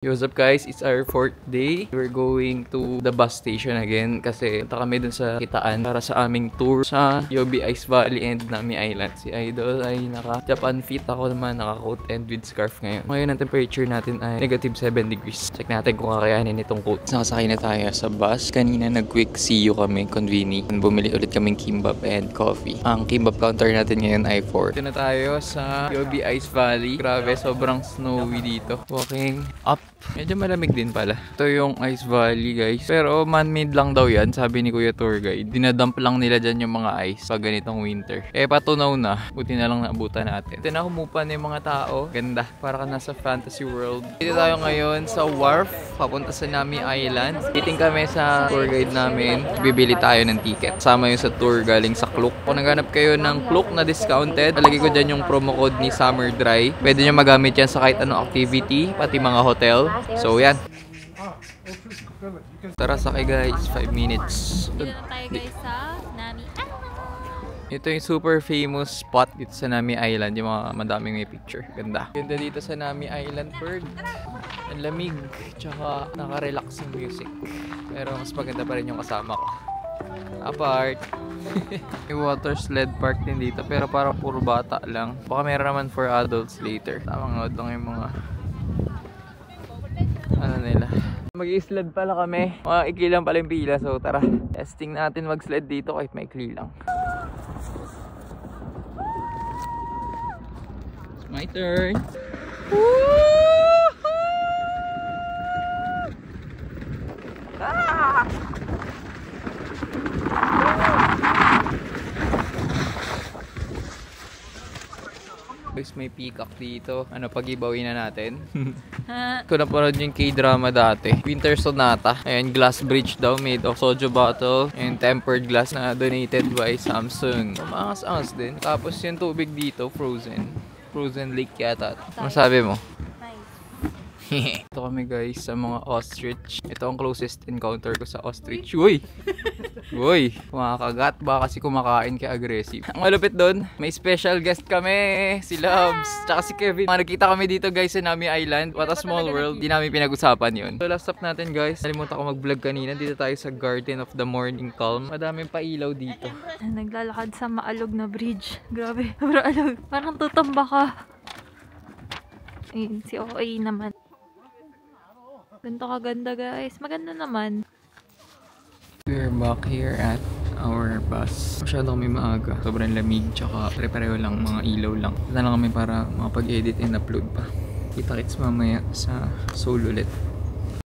Yo, what's up guys? It's our 4th day. We're going to the bus station again kasi punta kami dun sa Kitaan para sa aming tour sa Yobi Ice Valley and Nami Island. Si Idol ay naka-Japan fit, ako naman naka-coat and with scarf ngayon. Ngayon ang temperature natin ay negative 7 degrees. Check natin kung kakayanin itong coat. Nakasakay na tayo sa bus. Kanina nag-quick see you kami, conveni. Bumili ulit kaming kimbap and coffee. Ang kimbap counter natin ngayon ay 4. Ito na tayo sa Yobi Ice Valley. Grabe, sobrang snowy dito. Walking up. Medyo malamig din pala. Ito yung Ice Valley guys. Pero man-made lang daw yan, sabi ni Kuya Tour Guide. Dinadump lang nila dyan yung mga ice pag ganitong winter. Eh patunaw na. Buti na lang naabutan natin. Ito na, humupa na yung mga tao. Ganda. Para ka nasa fantasy world. Dito tayo ngayon sa wharf. Papunta sa Nami Island. Meeting kami sa tour guide namin. Bibili tayo ng ticket. Sama yung sa tour galing sa Klook. Kung naghanap kayo ng Klook na discounted, talagay ko dyan yung promo code ni Summer Dry. Pwede nyo magamit yan sa kahit anong activity, pati mga hotel. So yan. Tara, sakay guys, 5 minutes. Dito na tayo guys sa Nami Island. Ito yung super famous spot dito sa Nami Island. Yung mga madaming may picture. Ganda. Ganda dito sa Nami Island, Bird. Ang lamig. Tsaka naka-relax yung music. Pero mas maganda pa rin yung kasama ko. Apart. May water sled park din dito. Pero parang puro bata lang. Baka meron naman for adults later. Tamang nood lang yung mga ano nila. Mag-i-sled pala kami. Mga ikli lang pala yung pila. So tara, testing natin mag-sled dito kahit maikli lang. It's my turn. Ah! Guys, may peacock dito. Ano, pag-ibawin na natin. Kung napanood yung K-drama dati, Winter Sonata. Ayan, glass bridge daw made of soju bottle and tempered glass na donated by Samsung. Maangas-angas din. Tapos yung tubig dito, frozen. Frozen lake yata. Ano sabi mo? Ito kami guys sa mga ostrich. Ito ang closest encounter ko sa ostrich. Uy! Uy! Kumakagat. Baka kasi kumakain kaya aggressive. Ang malupit doon, may special guest kami. Si Loves. Tsaka si Kevin. Nakita kami dito guys sa Nami Island. What a small world. Di namin pinag-usapan yun. So last stop natin guys. Nalimutan ko mag-vlog kanina. Dito tayo sa Garden of the Morning Calm. Madaming pailaw dito. Naglalakad sa maalog na bridge. Grabe. Sobrang alog. Parang tutamba ka. Ayun, si OA naman. Ganito kaganda guys. Maganda naman. We're back here at our bus. Masyado kami maaga. Sobrang lamig. Tsaka pare-pareho lang. Mga ilaw lang. Punta lang kami para makapag-edit and upload pa. Kita-kits mamaya sa Seoul ulit.